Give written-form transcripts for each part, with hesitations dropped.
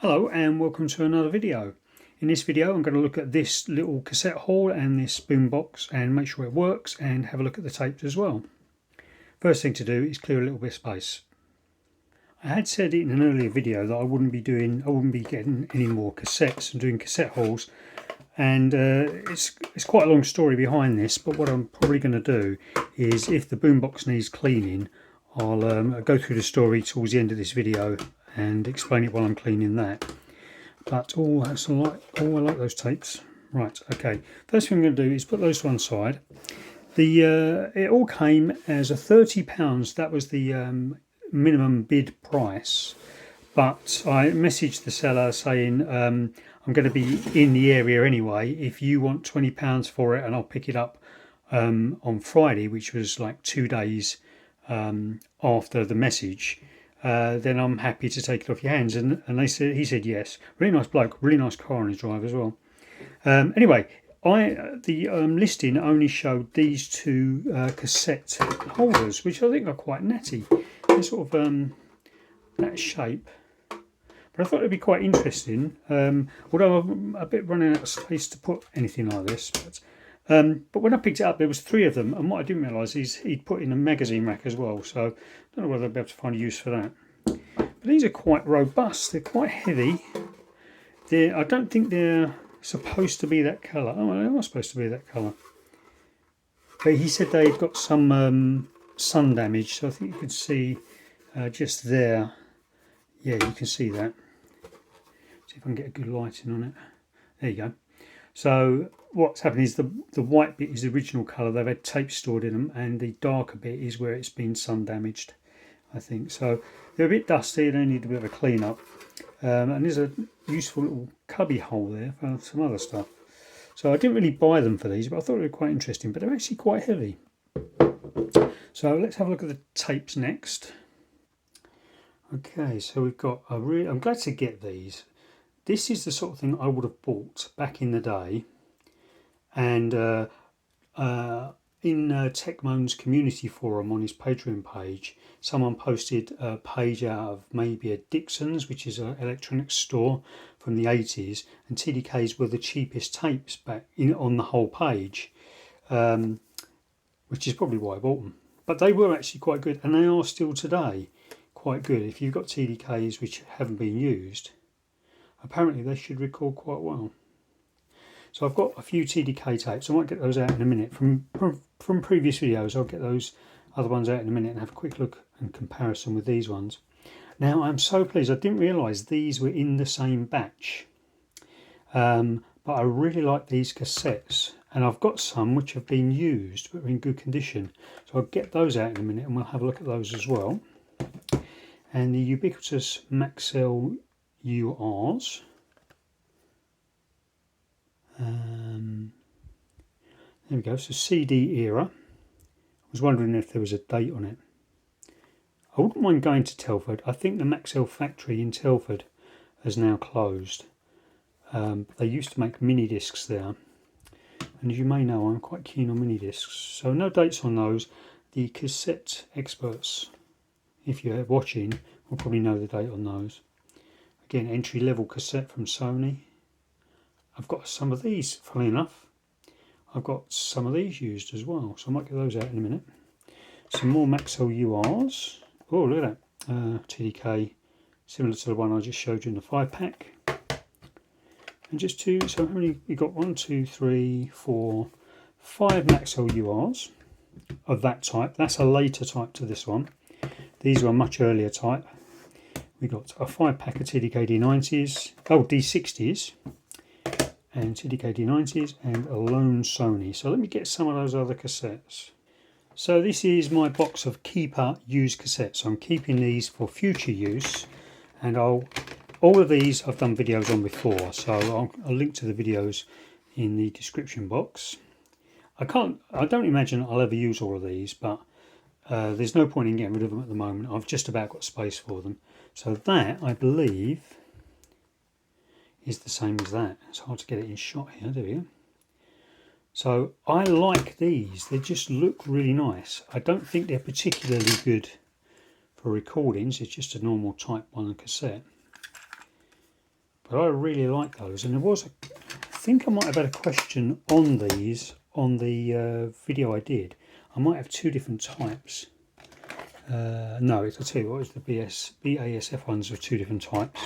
Hello and welcome to another video. In this video I'm going to look at this little cassette haul and this boombox and make sure it works and have a look at the tapes as well. First thing to do is clear a little bit of space. I had said in an earlier video that I wouldn't be getting any more cassettes and doing cassette hauls, and it's quite a long story behind this, but what I'm probably going to do is, if the boombox needs cleaning, I'll go through the story towards the end of this video and explain it while I'm cleaning that. But I like those tapes. Right, okay. First thing I'm going to do is put those to one side. It all came as a £30. That was the minimum bid price. But I messaged the seller saying I'm going to be in the area anyway. If you want £20 for it, and I'll pick it up on Friday, which was like 2 days after the message, then I'm happy to take it off your hands. And he said yes. Really nice bloke, really nice car on his drive as well. Anyway, the listing only showed these two cassette holders, which I think are quite natty. They're sort of that shape. But I thought it'd be quite interesting, although I'm a bit running out of space to put anything like this. But when I picked it up, there was 3 of them, and what I didn't realise is he'd put in a magazine rack as well, so I don't know whether I'll be able to find a use for that. But these are quite robust, they're quite heavy. I don't think they're supposed to be that colour. Oh, they are supposed to be that colour. But he said they'd got some sun damage, so I think you could see just there. Yeah, you can see that. See if I can get a good lighting on it. There you go. So what's happened is the white bit is the original colour. They've had tape stored in them, and the darker bit is where it's been sun damaged, I think. So they're a bit dusty, they need a bit of a clean up. And there's a useful little cubby hole there for some other stuff. So I didn't really buy them for these, but I thought they were quite interesting, but they're actually quite heavy. So let's have a look at the tapes next. Okay, so we've got I'm glad to get these. This is the sort of thing I would have bought back in the day, and in TechMoan's community forum on his Patreon page, someone posted a page out of maybe a Dixon's, which is an electronics store from the 80s, and TDKs were the cheapest tapes back on the whole page, which is probably why I bought them. But they were actually quite good, and they are still today quite good. If you've got TDKs which haven't been used, apparently they should record quite well. So I've got a few TDK tapes. I might get those out in a minute. From previous videos, I'll get those other ones out in a minute and have a quick look and comparison with these ones. Now, I'm so pleased. I didn't realise these were in the same batch. But I really like these cassettes. And I've got some which have been used but are in good condition. So I'll get those out in a minute and we'll have a look at those as well. And the ubiquitous Maxell URs. There we go, so CD era. I was wondering if there was a date on it. I wouldn't mind going to Telford. I think the Maxell factory in Telford has now closed. But they used to make mini discs there. And as you may know, I'm quite keen on mini discs. So no dates on those. The cassette experts, if you're watching, will probably know the date on those. Again, entry-level cassette from Sony. I've got some of these, funnily enough. I've got some of these used as well, so I might get those out in a minute. Some more Maxell URs. Oh, look at that. TDK, similar to the one I just showed you in the 5-pack. And just two, so how many? We've got 1, 2, 3, 4, 5 Maxell URs of that type. That's a later type to this one. These are a much earlier type. We got a 5-pack of TDK D90s, D60s, and TDK D90s, and a lone Sony. So let me get some of those other cassettes. So this is my box of keeper used cassettes. I'm keeping these for future use, and all of these I've done videos on before, so I'll link to the videos in the description box. I don't imagine I'll ever use all of these, but there's no point in getting rid of them at the moment. I've just about got space for them. So that, I believe, is the same as that. It's hard to get it in shot here, there we go. So I like these, they just look really nice. I don't think they're particularly good for recordings, it's just a normal type 1 cassette. but I really like those. And there was, I think I might have had a question on these on the video I did. I might have two different types. No, I'll tell you what, it's the BASF ones are two different types.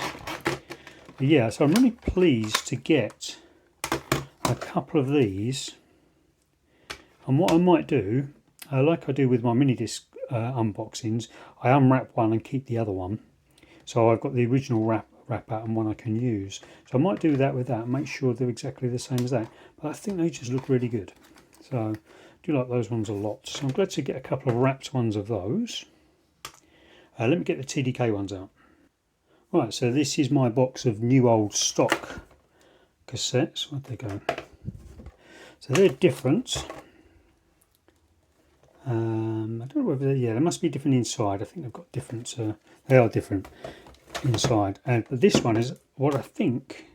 But yeah, so I'm really pleased to get a couple of these. And what I might do, like I do with my mini disc unboxings, I unwrap one and keep the other one. So I've got the original wrap out and one I can use. So I might do that with that and make sure they're exactly the same as that. But I think they just look really good. So I do like those ones a lot. So I'm glad to get a couple of wrapped ones of those. Let me get the TDK ones out. Right, so this is my box of new old stock cassettes. Where'd they go? So they're different. I don't know whether they must be different inside. I think they've got different. They are different inside. But this one is what I think.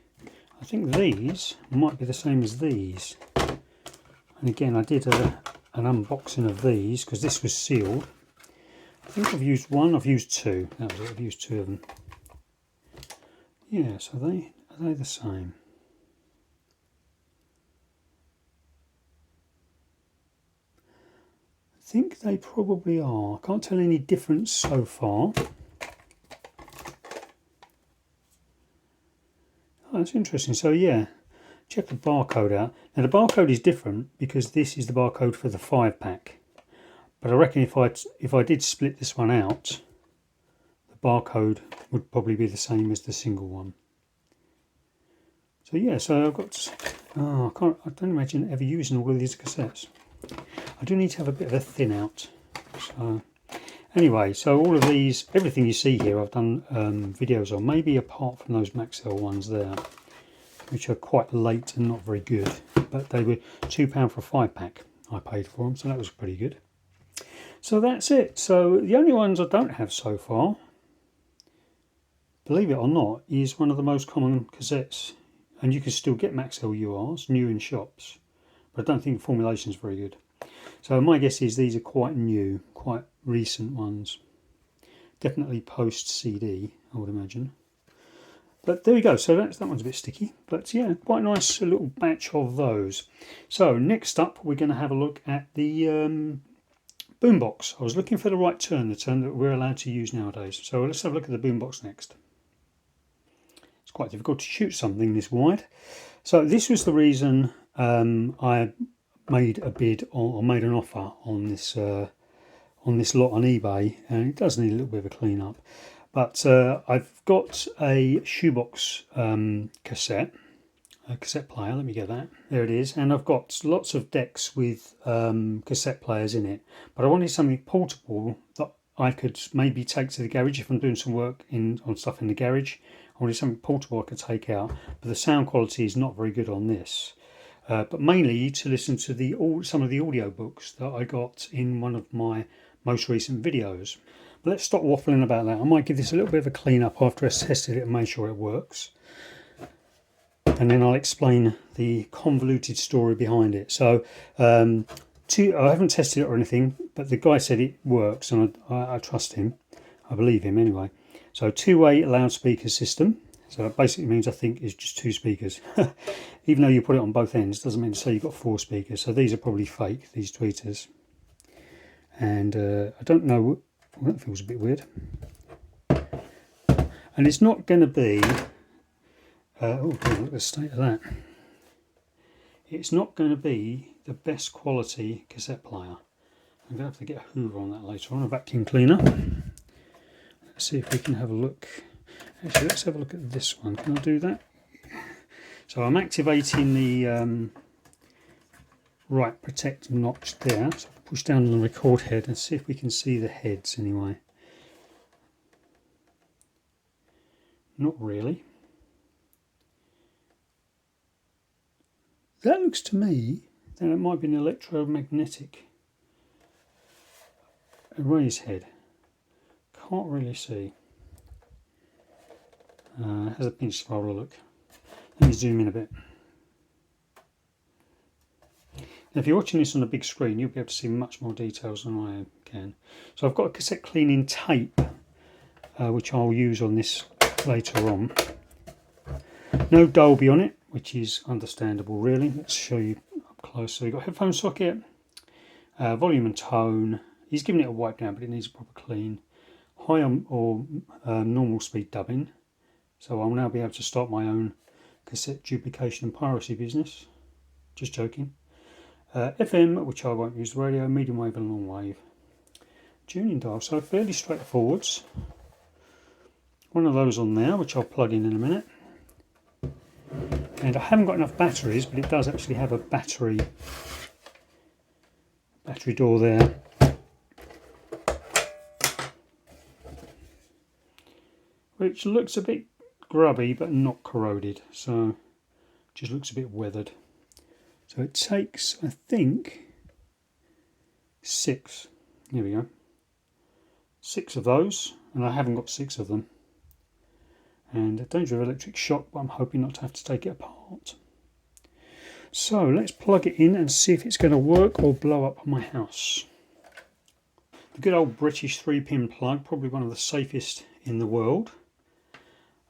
I think these might be the same as these. And again, I did an unboxing of these because this was sealed. I think I've used one. I've used two. That was it. I've used two of them. Yeah. So are they the same? I think they probably are. I can't tell any difference so far. Oh, that's interesting. So yeah, check the barcode out. Now the barcode is different because this is the barcode for the 5-pack. But I reckon if I did split this one out, the barcode would probably be the same as the single one. So yeah, so I've got. I don't imagine ever using all of these cassettes. I do need to have a bit of a thin out. So anyway, so all of these, everything you see here, I've done videos on. Maybe apart from those Maxell ones there, which are quite late and not very good. But they were £2 for a 5-pack. I paid for them, so that was pretty good. So that's it. So the only ones I don't have so far, believe it or not, is one of the most common cassettes. And you can still get Maxell URs new in shops, but I don't think the formulation is very good. So my guess is these are quite new, quite recent ones. Definitely post CD, I would imagine. But there we go. So that one's a bit sticky, but yeah, quite a nice little batch of those. So next up, we're going to have a look at the Boombox. I was looking for the right term, the term that we're allowed to use nowadays. So let's have a look at the Boombox next. It's quite difficult to shoot something this wide. So this was the reason I made a bid or made an offer on this lot on eBay, and it does need a little bit of a clean up. But I've got a shoebox cassette player. Let me get that. There it is. And I've got lots of decks with cassette players in it. But I wanted something portable that I could maybe take to the garage if I'm doing some work on stuff in the garage. I wanted something portable I could take out. But the sound quality is not very good on this. But mainly to listen to some of the audio books that I got in one of my most recent videos. But let's stop waffling about that. I might give this a little bit of a clean up after I've tested it and made sure it works. And then I'll explain the convoluted story behind it. So I haven't tested it or anything, but the guy said it works, and I trust him. I believe him anyway. So 2-way loudspeaker system. So that basically means I think it's just 2 speakers. Even though you put it on both ends, doesn't mean to say you've got 4 speakers. So these are probably fake, these tweeters. And I don't know, well, that feels a bit weird. And it's not going to be, look at the state of that. It's not going to be the best quality cassette player. I'm going to have to get a hoover on that later on, a vacuum cleaner. Let's see if we can have a look. Actually, let's have a look at this one. Can I do that? So I'm activating the right protect notch there. So I'll push down on the record head and see if we can see the heads anyway. Not really. That looks to me that it might be an electromagnetic raised head. Can't really see. It has a pinch scroller look. Let me zoom in a bit. Now, if you're watching this on a big screen, you'll be able to see much more details than I can. So I've got a cassette cleaning tape, which I'll use on this later on. No Dolby on it, which is understandable really. Let's show you up close. So you've got headphone socket, volume and tone. He's given it a wipe down, but it needs a proper clean. High or normal speed dubbing. So I'll now be able to start my own cassette duplication and piracy business. Just joking. FM, which I won't use the radio, medium wave and long wave. Tuning dial, so fairly straightforwards. One of those on there, which I'll plug in a minute. And I haven't got enough batteries, but it does actually have a battery door there. Which looks a bit grubby, but not corroded, so just looks a bit weathered. So it takes, I think, 6. Here we go. 6 of those, and I haven't got 6 of them. And a danger of electric shock, but I'm hoping not to have to take it apart. So let's plug it in and see if it's going to work or blow up on my house. The good old British 3-pin plug, probably one of the safest in the world.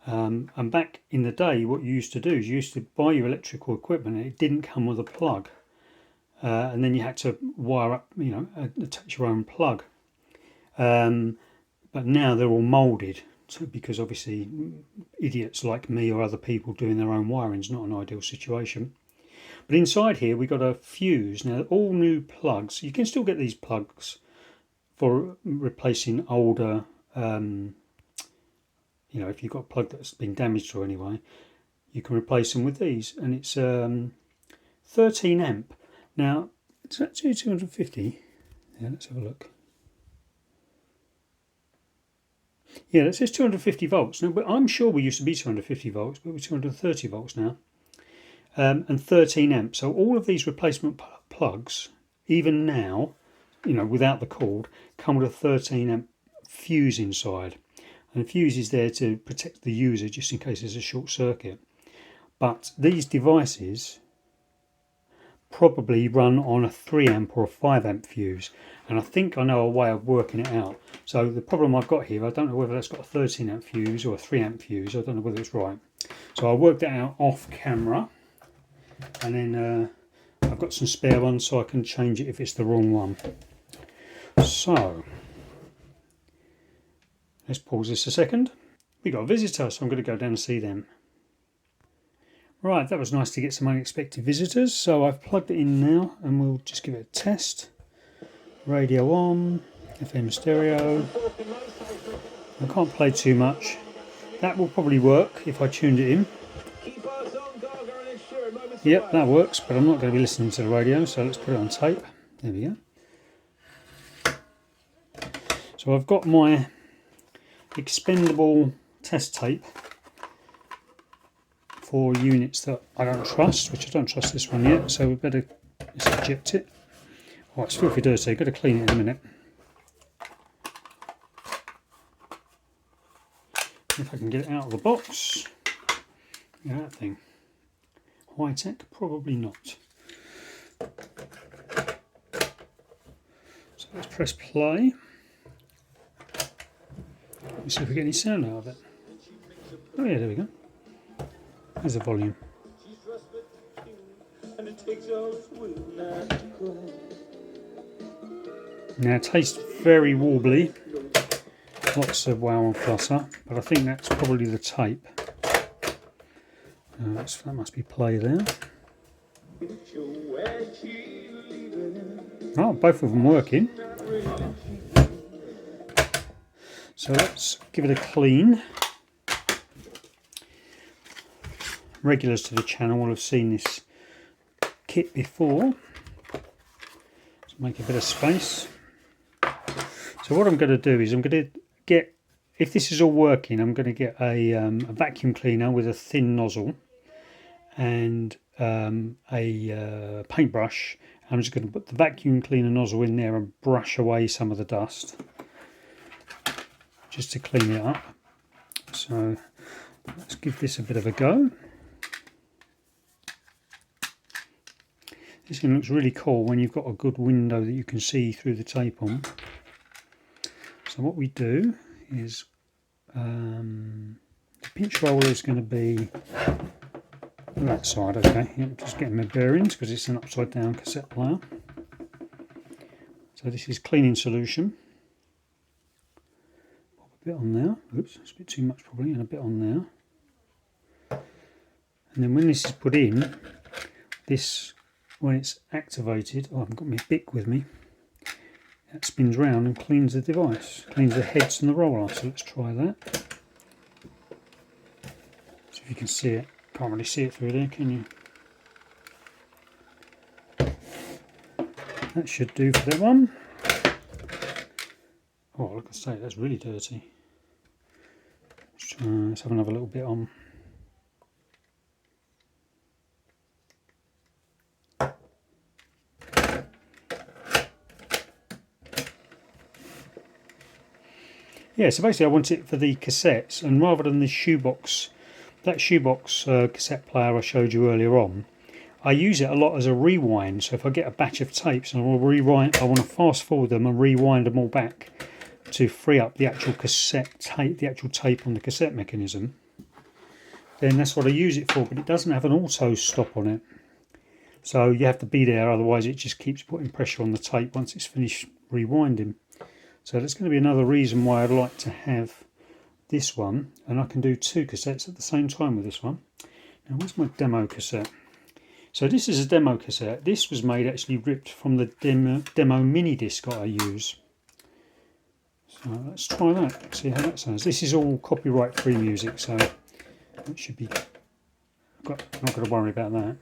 And back in the day, what you used to do is you used to buy your electrical equipment and it didn't come with a plug. And then you had to wire up, attach your own plug. But now they're all moulded, because obviously idiots like me or other people doing their own wiring is not an ideal situation. But inside here we got a fuse. Now all new plugs, you can still get these plugs for replacing older if you've got a plug that's been damaged or anyway, you can replace them with these, and it's 13 amp. Now it's actually 250. Yeah, let's have a look. Yeah, that says 250 volts. Now, but I'm sure we used to be 250 volts, but we're 230 volts now, and 13 amp. So all of these replacement plugs, even now, without the cord, come with a 13 amp fuse inside. And the fuse is there to protect the user just in case there's a short circuit. But these devices probably run on a 3 amp or a 5 amp fuse. And I think I know a way of working it out. So the problem I've got here, I don't know whether that's got a 13 amp fuse or a 3 amp fuse. I don't know whether it's right. So I worked that out off camera. And then I've got some spare ones so I can change it if it's the wrong one. So let's pause this a second. We got a visitor, so I'm going to go down and see them. Right, that was nice to get some unexpected visitors. So I've plugged it in now and we'll just give it a test. Radio on, FM stereo. I can't play too much. That will probably work if I tuned it in. Yep, that works, but I'm not going to be listening to the radio, so let's put it on tape. There we go. So I've got my expendable test tape for units that I don't trust, which I don't trust this one yet, so we better just eject it. Oh, it's filthy dirty, I've got to clean it in a minute. If I can get it out of the box. Yeah, that thing. High tech? Probably not. So let's press play. Let's see if we get any sound out of it. Oh yeah, there we go. There's the volume. Now it tastes very warbly. Lots of wow and flutter, but I think that's probably the tape. That must be play there. Oh, both of them working. So let's give it a clean. Regulars to the channel will have seen this kit before. Let's make a bit of space. So what I'm going to do is I'm going to get, if this is all working, I'm going to get a vacuum cleaner with a thin nozzle and a paintbrush. I'm just going to put the vacuum cleaner nozzle in there and brush away some of the dust just to clean it up. So let's give this a bit of a go. This thing looks really cool when you've got a good window that you can see through the tape on. So what we do is the pinch roller is going to be that side, okay. Yep, just getting my bearings because it's an upside down cassette player. So this is cleaning solution. Pop a bit on there. Oops, it's a bit too much probably, and a bit on there. And then when this is put in, this, when it's activated, I haven't got my bic with me, that spins round and cleans the device, cleans the heads and the roller. So let's try that. See if you can see it. Can't really see it through there, can you? That should do for that one. Oh, like I say, that's really dirty. Let's have another little bit on. Yeah, so basically I want it for the cassettes, and rather than the shoebox, that shoebox cassette player I showed you earlier on, I use it a lot as a rewind. So if I get a batch of tapes and I want to fast forward them and rewind them all back to free up the actual cassette tape, the actual tape on the cassette mechanism, then that's what I use it for. But it doesn't have an auto stop on it, so you have to be there, otherwise it just keeps putting pressure on the tape once it's finished rewinding. So that's going to be another reason why I'd like to have this one, and I can do two cassettes at the same time with this one. Now where's my demo cassette? So this is a demo cassette. This was made actually ripped from the demo mini disc that I use. So let's try that, see how that sounds. This is all copyright free music, so it should be, not going to worry about that.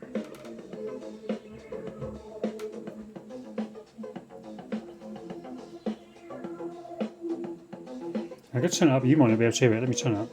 I'm going to turn it up, you might not be able to hear it, let me turn it up.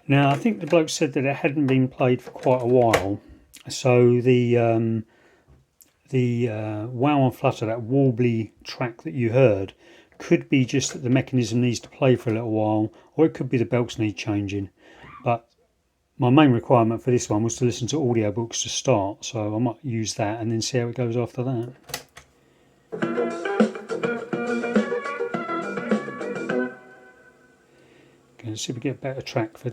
Now I think the bloke said that it hadn't been played for quite a while, so the wow and flutter, that warbly track that you heard, could be just that the mechanism needs to play for a little while, or it could be the belts need changing. But my main requirement for this one was to listen to audiobooks to start, so I might use that and then see how it goes after that. Okay, let's see if we get a better track for.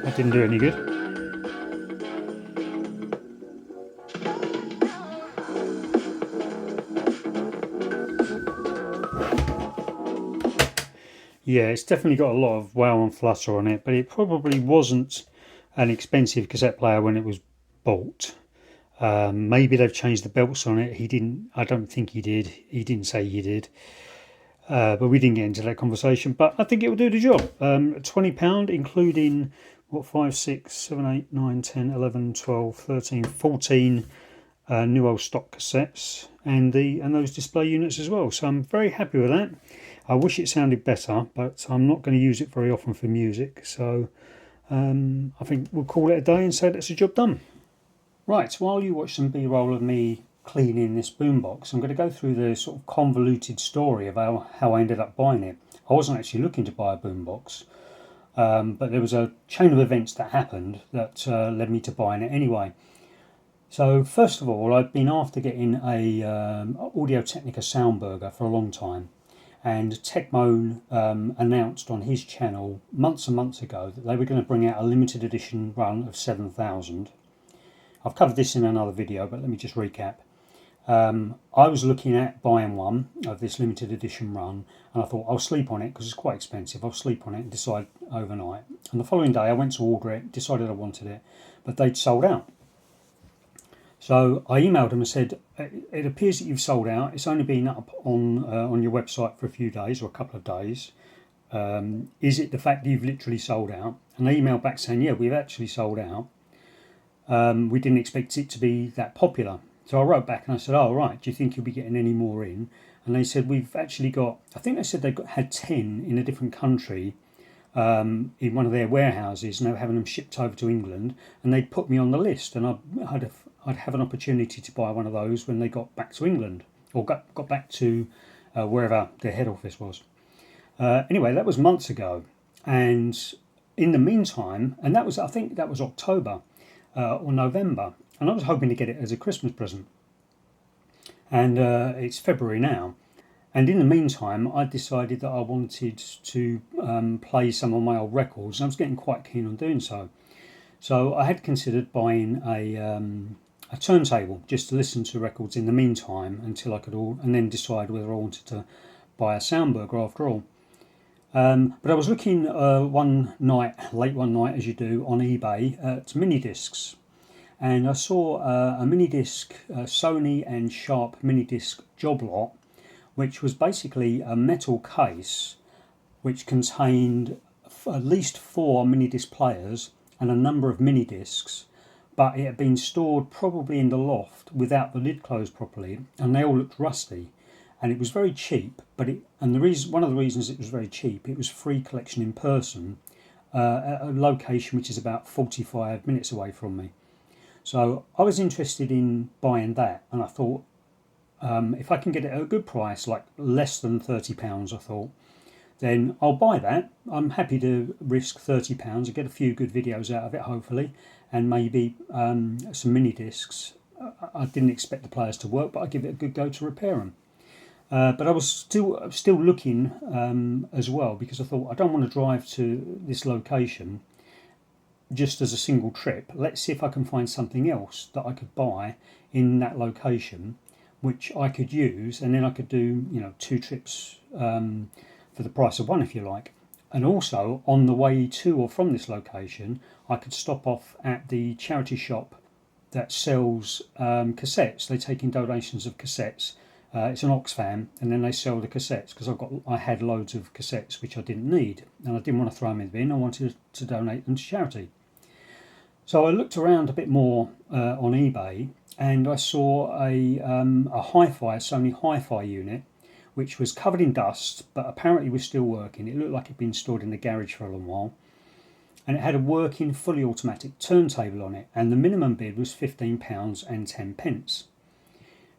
That didn't do any good. Yeah, it's definitely got a lot of wow and flutter on it, but it probably wasn't an expensive cassette player when it was bought. Maybe they've changed the belts on it. He didn't. I don't think he did. He didn't say he did. But we didn't get into that conversation. But I think it will do the job. £20, including what, 5, 6, 7, 8, 9, 10, 11, 12, 13, 14 new old stock cassettes, and those display units as well. So I'm very happy with that. I wish it sounded better, but I'm not going to use it very often for music. So I think we'll call it a day and say that's the job done. Right, while you watch some B-roll of me cleaning this boombox, I'm going to go through the sort of convoluted story of how I ended up buying it. I wasn't actually looking to buy a boombox, but there was a chain of events that happened that led me to buying it anyway. So first of all, I've been after getting a Audio-Technica Soundburger for a long time, and Techmoan announced on his channel months and months ago that they were going to bring out a limited edition run of 7,000. I've covered this in another video, but let me just recap. I was looking at buying one of this limited edition run, and I thought I'll sleep on it because it's quite expensive. I'll sleep on it and decide overnight. And the following day I went to order it, decided I wanted it, but they'd sold out. So I emailed them and said, it appears that you've sold out. It's only been up on your website for a few days or a couple of days. Is it the fact that you've literally sold out? And they emailed back saying, yeah, we've actually sold out. We didn't expect it to be that popular. So I wrote back and I said, oh, right, do you think you'll be getting any more in? And they said, we've actually got, I think they said had 10 in a different country in one of their warehouses, and they were having them shipped over to England, and they'd put me on the list, and I'd have an opportunity to buy one of those when they got back to England, or got back to wherever their head office was. Anyway, that was months ago, and in the meantime, and that was, I think that was October or November, and I was hoping to get it as a Christmas present. And it's February now. And in the meantime, I decided that I wanted to play some of my old records, and I was getting quite keen on doing so. So I had considered buying a turntable just to listen to records in the meantime until I could and then decide whether I wanted to buy a soundburger after all. But I was looking late one night, as you do, on eBay at mini discs. And I saw a mini disc, Sony and Sharp mini disc job lot, which was basically a metal case which contained at least 4 mini disc players and a number of mini discs, but it had been stored probably in the loft without the lid closed properly, and they all looked rusty. And it was very cheap, one of the reasons it was very cheap, it was free collection in person at a location which is about 45 minutes away from me. So I was interested in buying that, and I thought if I can get it at a good price, like less than £30, I thought, then I'll buy that. I'm happy to risk £30 and get a few good videos out of it, hopefully, and maybe some mini discs. I didn't expect the players to work, but I'd give it a good go to repair them. But I was still looking as well, because I thought I don't want to drive to this location just as a single trip. Let's see if I can find something else that I could buy in that location, which I could use, and then I could do 2 trips for the price of one, if you like. And also on the way to or from this location, I could stop off at the charity shop that sells cassettes. They take in donations of cassettes. It's an Oxfam, and then they sell the cassettes, because I had loads of cassettes which I didn't need, and I didn't want to throw them in the bin. I wanted to donate them to charity. So I looked around a bit more on eBay, and I saw a Sony hi-fi unit, which was covered in dust, but apparently was still working. It looked like it'd been stored in the garage for a long while, and it had a working fully automatic turntable on it, and the minimum bid was £15 and 10 pence.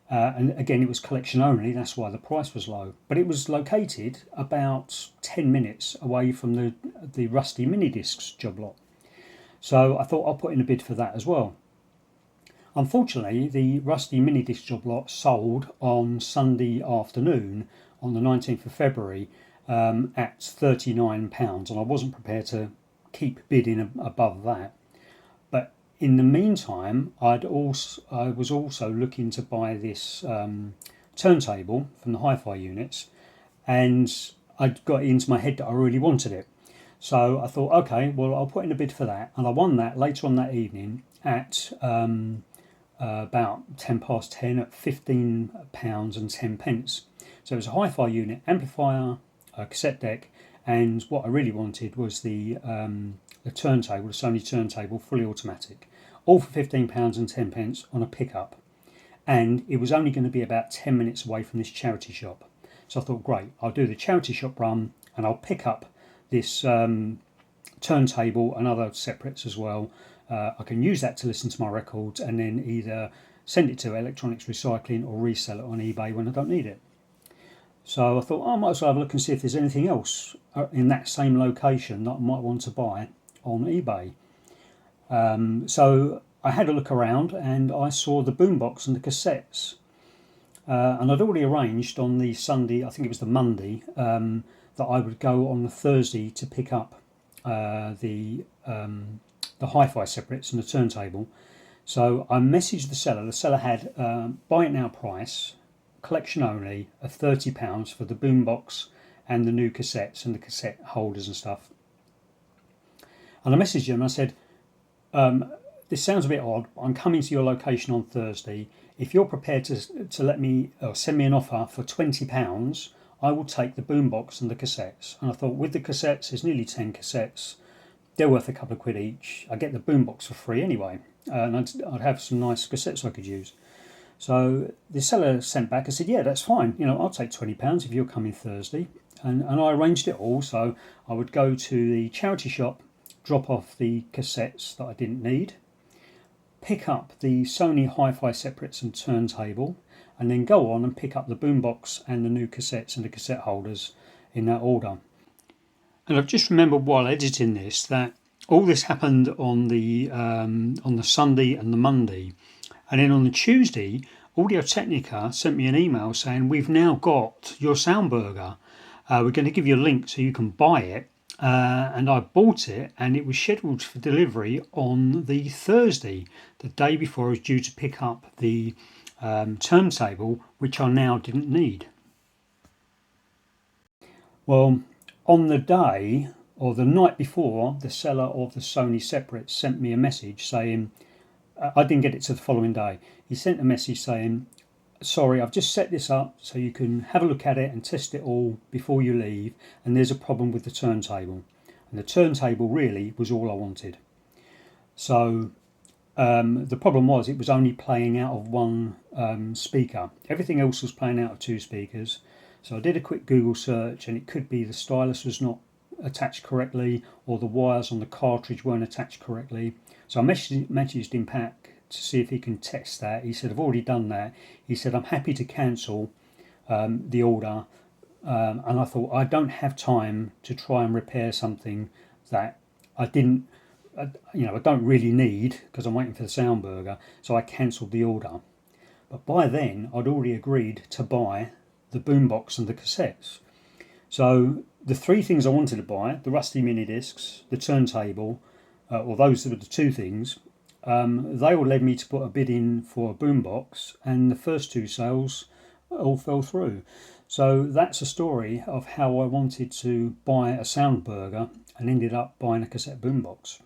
And again, it was collection only, that's why the price was low. But it was located about 10 minutes away from the rusty mini discs job lot. So I thought I'll put in a bid for that as well. Unfortunately, the rusty mini disc job lot sold on Sunday afternoon, on the 19th of February, at £39, and I wasn't prepared to keep bidding above that. But in the meantime, I was also looking to buy this turntable from the hi-fi units, and I'd got it into my head that I really wanted it. So I thought, okay, well, I'll put in a bid for that, and I won that later on that evening at about 10:10 at £15 and 10 pence. So it was a hi-fi unit, amplifier, a cassette deck, and what I really wanted was the turntable, the Sony turntable, fully automatic, all for £15 and 10 pence on a pickup. And it was only going to be about 10 minutes away from this charity shop. So I thought, great, I'll do the charity shop run, and I'll pick up this turntable and other separates as well. I can use that to listen to my records, and then either send it to electronics recycling or resell it on eBay when I don't need it. So I thought, I might as well have a look and see if there's anything else in that same location that I might want to buy on eBay. So I had a look around, and I saw the Boombox and the cassettes. And I'd already arranged on the Sunday, I think it was the Monday, that I would go on the Thursday to pick up the hi-fi separates and the turntable. So I messaged the seller. The seller had buy it now price, collection only, of £30 for the Boombox and the new cassettes and the cassette holders and stuff. And I messaged him and I said, this sounds a bit odd. I'm coming to your location on Thursday. If you're prepared to let me or send me an offer for £20, I will take the boombox and the cassettes. And I thought, with the cassettes, there's nearly 10 cassettes. They're worth a couple of quid each. I get the boombox for free anyway, and I'd have some nice cassettes I could use. So the seller sent back. I said, yeah, that's fine. I'll take £20 if you're coming Thursday. And I arranged it all. So I would go to the charity shop, drop off the cassettes that I didn't need, pick up the Sony hi-fi separates and turntable, and then go on and pick up the boombox and the new cassettes and the cassette holders in that order. And I've just remembered while editing this that all this happened on the Sunday and the Monday, and then on the Tuesday, Audio Technica sent me an email saying, we've now got your Soundburger. We're going to give you a link so you can buy it. And I bought it, and it was scheduled for delivery on the Thursday, the day before I was due to pick up the turntable, which I now didn't need. Well, on the day or the night before, the seller of the Sony separates sent me a message saying, I didn't get it till the following day. He sent a message saying, sorry, I've just set this up so you can have a look at it and test it all before you leave, and there's a problem with the turntable. And the turntable really was all I wanted. So the problem was it was only playing out of one speaker. Everything else was playing out of two speakers. So I did a quick Google search, and it could be the stylus was not attached correctly, or the wires on the cartridge weren't attached correctly. So I messaged him back to see if he can test that. He said, I've already done that. He said, I'm happy to cancel the order. And I thought, I don't have time to try and repair something that I don't really need, because I'm waiting for the Soundburger. So I cancelled the order. But by then, I'd already agreed to buy the boombox and the cassettes. So the three things I wanted to buy, the rusty mini discs, the turntable, or those were the two things, they all led me to put a bid in for a boombox, and the first two sales all fell through. So that's a story of how I wanted to buy a Soundburger and ended up buying a cassette boombox.